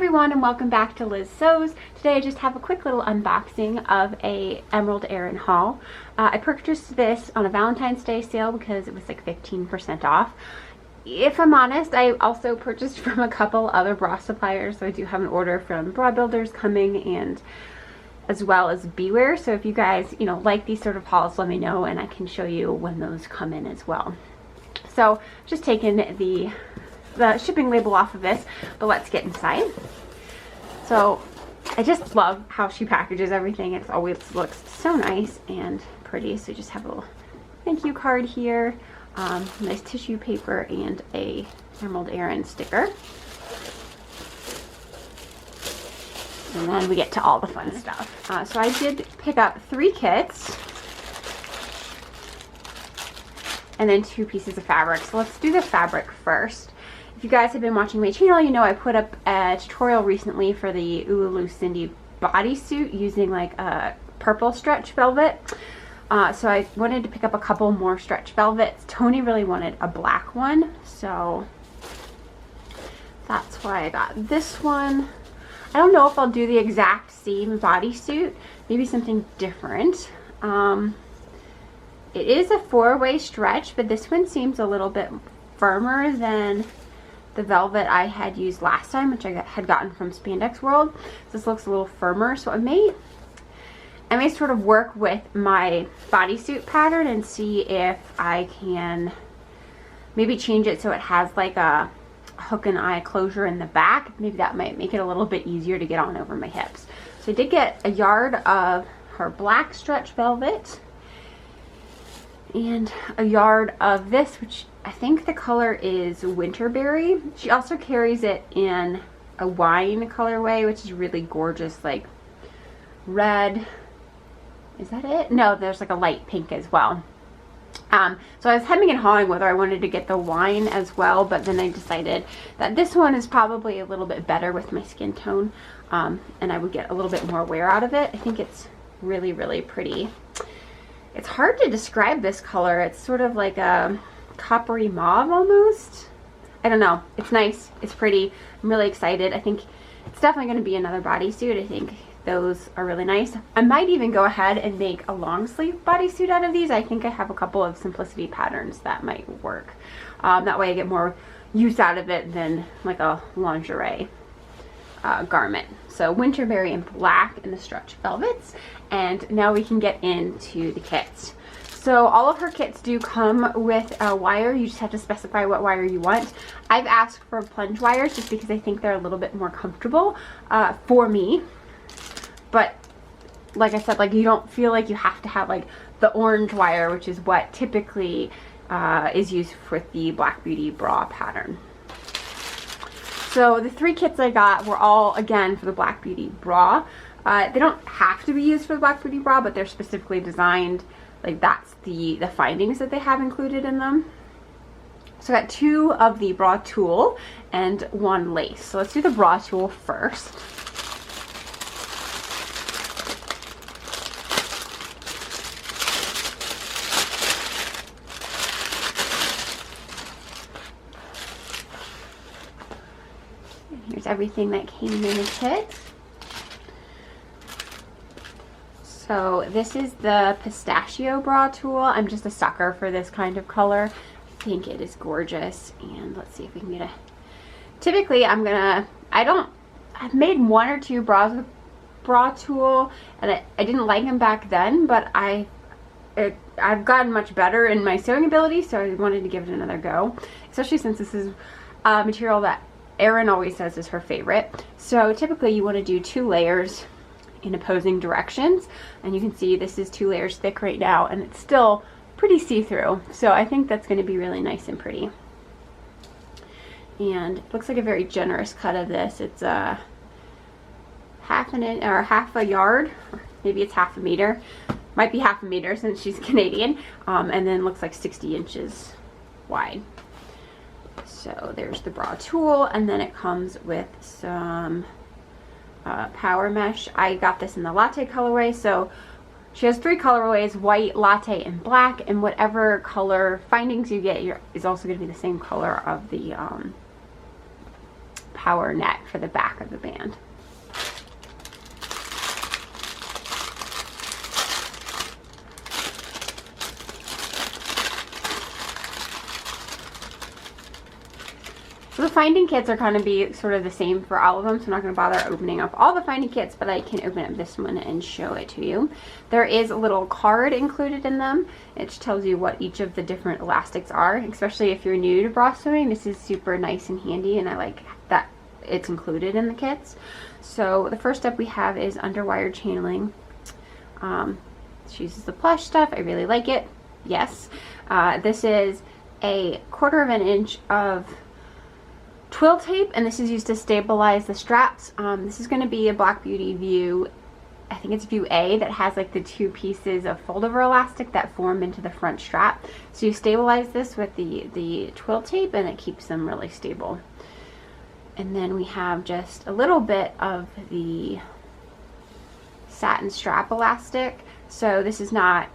everyone, and welcome back to Liz Sews. Today I just have a quick little unboxing of a Emerald Erin haul. I purchased this on a Valentine's Day sale because it was like 15% off. If I'm honest, I also purchased from a couple other bra suppliers, so I do have an order from Bra Builders coming, and as well as Beware. So if you guys, like these sort of hauls, let me know and I can show you when those come in as well. So just taking the shipping label off of this, but let's get inside. So I just love how she packages everything. It always looks so nice and pretty. So you just have a little thank you card here, nice tissue paper, and a Emerald Erin sticker. And then we get to all the fun stuff. So I did pick up 3 kits and then 2 pieces of fabric. So let's do the fabric first. If you guys have been watching my channel, you know I put up a tutorial recently for the Ululu Cindy bodysuit using like a purple stretch velvet. So I wanted to pick up a couple more stretch velvets. Tony really wanted a black one, so that's why I got this one. I don't know if I'll do the exact same bodysuit, maybe something different. It is a 4-way stretch, but this one seems a little bit firmer than the velvet I had used last time, which I had gotten from Spandex World. This looks a little firmer, so I may sort of work with my bodysuit pattern and see if I can maybe change it so it has like a hook and eye closure in the back. Maybe that might make it a little bit easier to get on over my hips. So I did get a yard of her black stretch velvet and a yard of this, which I think the color is Winterberry. She also carries it in a wine colorway, which is really gorgeous, like red. Is that it? No, there's like a light pink as well. So I was hemming and hawing whether I wanted to get the wine as well, but then I decided that this one is probably a little bit better with my skin tone, and I would get a little bit more wear out of it. I think it's really, really pretty. It's hard to describe this color. It's sort of like a coppery mauve almost. I don't know. It's nice. It's pretty. I'm really excited. I think it's definitely going to be another bodysuit. I think those are really nice. I might even go ahead and make a long sleeve bodysuit out of these. I think I have a couple of simplicity patterns that might work. That way I get more use out of it than like a lingerie garment. So Winterberry in black and the stretch velvets. And now we can get into the kits. So all of her kits do come with a wire. You just have to specify what wire you want. I've asked for plunge wires just because I think they're a little bit more comfortable for me. But like I said, like you don't feel like you have to have like the orange wire, which is what typically is used for the Black Beauty bra pattern. So the 3 kits I got were all, again, for the Black Beauty bra. They don't have to be used for the Black Beauty bra, but they're specifically designed, like that's the findings that they have included in them. So I got 2 of the bra tulle and 1 lace. So let's do the bra tulle first. Here's everything that came in the kit. So this is the Pistachio bra tulle. I'm just a sucker for this kind of color. I think it is gorgeous. And let's see if we can get a... Typically I've made 1 or 2 bras with bra tulle, and I didn't like them back then, but I've gotten much better in my sewing ability, so I wanted to give it another go, especially since this is a material that Erin always says is her favorite. So typically you want to do 2 layers in opposing directions, and you can see this is 2 layers thick right now, and it's still pretty see-through. So I think that's going to be really nice and pretty. And it looks like a very generous cut of this. It's a half a yard, or maybe it's half a meter. Might be half a meter since she's Canadian, and then looks like 60 inches wide. So there's the bra tulle, and then it comes with some power mesh. I got this in the latte colorway, so she has 3 colorways: white, latte, and black, and whatever color findings you get is also going to be the same color of the power net for the back of the band. So the finding kits are going to be sort of the same for all of them, so I'm not going to bother opening up all the finding kits, but I can open up this one and show it to you. There is a little card included in them. It tells you what each of the different elastics are, especially if you're new to bra sewing. This is super nice and handy, and I like that it's included in the kits. So the first step we have is underwire channeling. She uses the plush stuff. I really like it. Yes. This is a 1/4 inch of twill tape, and this is used to stabilize the straps. This is going to be a Black Beauty view, I think it's view A, that has like the 2 pieces of fold over elastic that form into the front strap. So you stabilize this with the twill tape, and it keeps them really stable. And then we have just a little bit of the satin strap elastic. So this is not,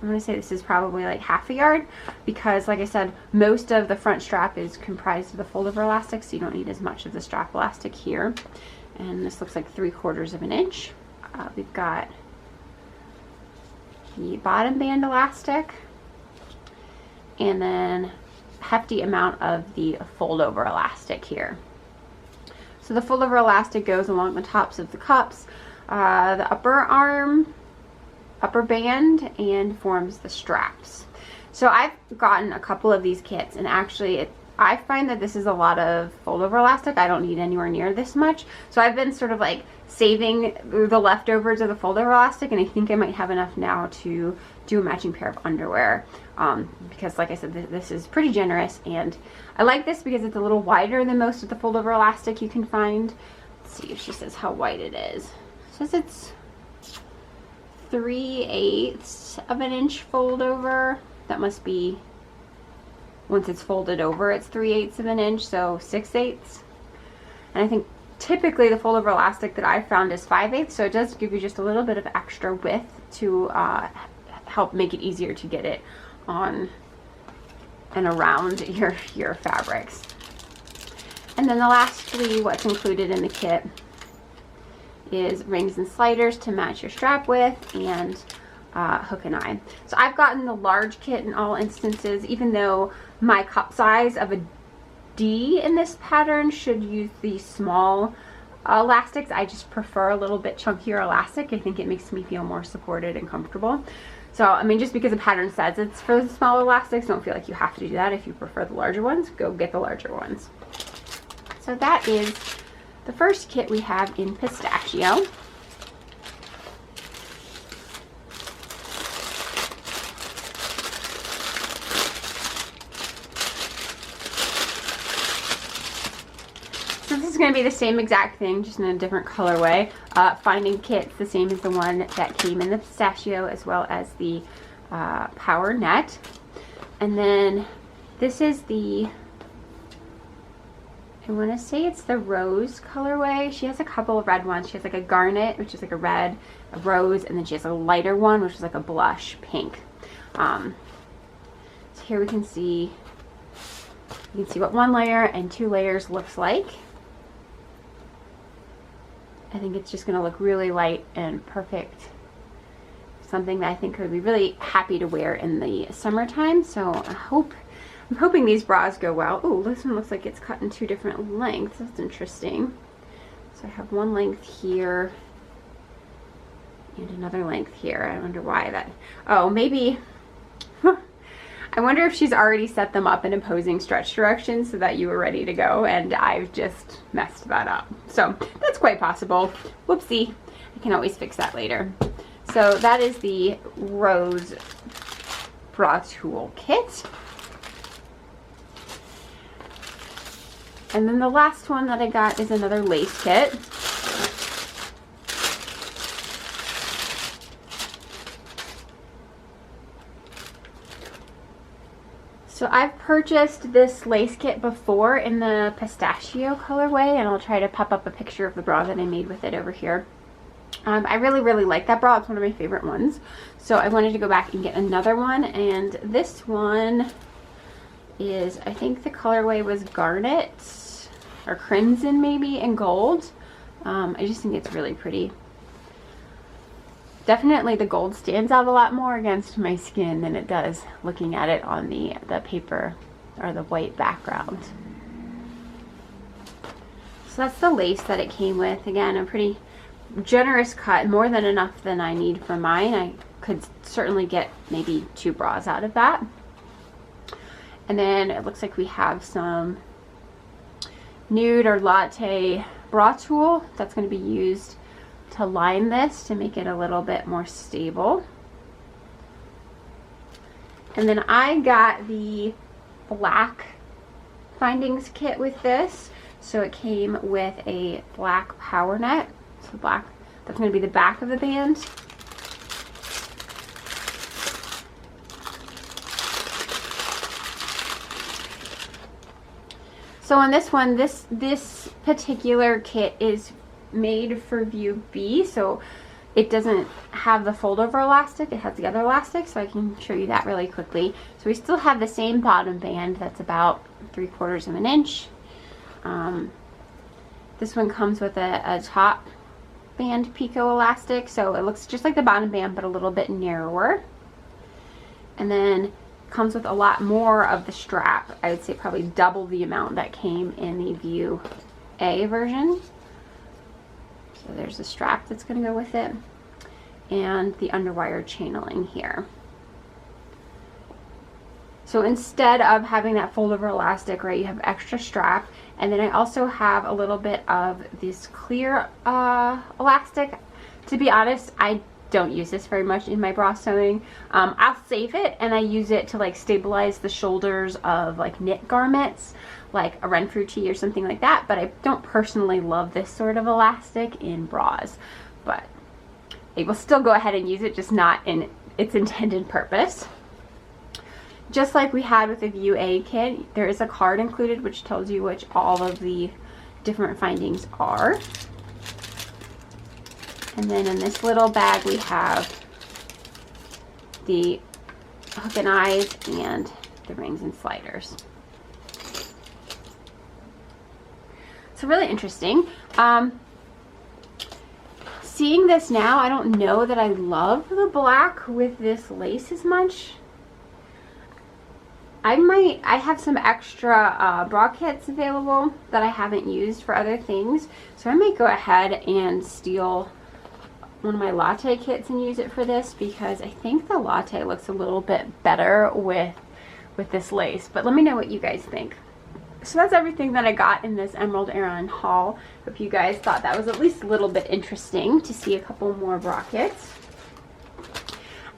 I'm going to say this is probably like 1/2 yard, because like I said, most of the front strap is comprised of the fold over elastic, so you don't need as much of the strap elastic here. And this looks like 3/4 inch. We've got the bottom band elastic, and then a hefty amount of the fold over elastic here. So the fold over elastic goes along the tops of the cups, the upper band, and forms the straps. So I've gotten a couple of these kits, and actually I find that this is a lot of fold over elastic. I don't need anywhere near this much. So I've been sort of like saving the leftovers of the fold over elastic, and I think I might have enough now to do a matching pair of underwear, because like I said, this is pretty generous, and I like this because it's a little wider than most of the fold over elastic you can find. Let's see if she says how wide it is. It says it's 3/8 of an inch fold over. That must be, once it's folded over, it's 3/8 of an inch, so 6/8. And I think typically the fold over elastic that I've found is 5/8, so it does give you just a little bit of extra width to help make it easier to get it on and around your fabrics. And then the lastly, what's included in the kit is rings and sliders to match your strap with, and hook and eye. So I've gotten the large kit in all instances, even though my cup size of a D in this pattern should use the small elastics. I just prefer a little bit chunkier elastic. I think it makes me feel more supported and comfortable. So I mean, just because the pattern says it's for the small elastics, don't feel like you have to do that. If you prefer the larger ones, go get the larger ones. So that is the first kit we have in Pistachio. So this is going to be the same exact thing, just in a different colorway. Finding kit's the same as the one that came in the Pistachio, as well as the power net. And then this is the, I want to say it's the rose colorway. She has a couple of red ones. She has like a garnet, which is like a red, a rose, and then she has a lighter one, which is like a blush pink. So here we can see what 1 layer and 2 layers looks like. I think it's just going to look really light and perfect. Something that I think would be really happy to wear in the summertime. So I'm hoping these bras go well. Oh, this one looks like it's cut in 2 different lengths. That's interesting. So I have one length here and another length here. I wonder why that. Oh, maybe. I wonder if she's already set them up in opposing stretch directions so that you were ready to go, and I've just messed that up. So that's quite possible. Whoopsie. I can always fix that later. So that is the Rose Bra Tool Kit. And then the last one that I got is another lace kit. So I've purchased this lace kit before in the Pistachio colorway, and I'll try to pop up a picture of the bra that I made with it over here. I really like that bra. It's one of my favorite ones. So I wanted to go back and get another one, and this one is, I think the colorway was Garnet. or crimson maybe, and gold. I just think it's really pretty. Definitely the gold stands out a lot more against my skin than it does looking at it on the paper or the white background. So that's the lace that it came with. Again, a pretty generous cut, more than enough than I need for mine. I could certainly get maybe 2 bras out of that. And then it looks like we have some nude or latte bra tulle that's going to be used to line this to make it a little bit more stable. And then I got the black findings kit with this. So it came with a black power net. So black, that's going to be the back of the band. So on this one, this particular kit is made for view B, so it doesn't have the fold over elastic, it has the other elastic, so I can show you that really quickly. So we still have the same bottom band that's about 3/4 of an inch. This one comes with a top band picot elastic, so it looks just like the bottom band but a little bit narrower. And then comes with a lot more of the strap. I would say probably double the amount that came in the view A version. So there's the strap that's going to go with it, and the underwire channeling here. So instead of having that fold over elastic, right, you have extra strap, and then I also have a little bit of this clear elastic. To be honest, I don't use this very much in my bra sewing. I'll save it and I use it to like stabilize the shoulders of like knit garments, like a Renfrew tee or something like that, but I don't personally love this sort of elastic in bras. But I will still go ahead and use it, just not in its intended purpose. Just like we had with the View A kit, there is a card included which tells you which all of the different findings are. And then in this little bag we have the hook and eyes and the rings and sliders. So really interesting. Seeing this now, I don't know that I love the black with this lace as much. I have some extra bra kits available that I haven't used for other things, so I might go ahead and steal one of my latte kits and use it for this, because I think the latte looks a little bit better with this lace. But let me know what you guys think. So that's everything that I got in this Emerald Erin haul. Hope you guys thought that was at least a little bit interesting to see a couple more bra kits.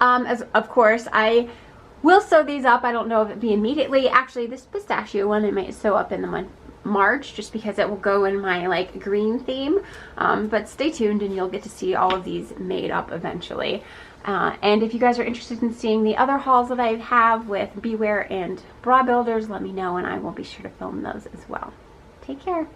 As of course, I will sew these up. I don't know if it'll be immediately. Actually, this pistachio one I might sew up in the month March, just because it will go in my like green theme. But stay tuned and you'll get to see all of these made up eventually. And if you guys are interested in seeing the other hauls that I have with Beware and Bra Builders, let me know and I will be sure to film those as well. Take care.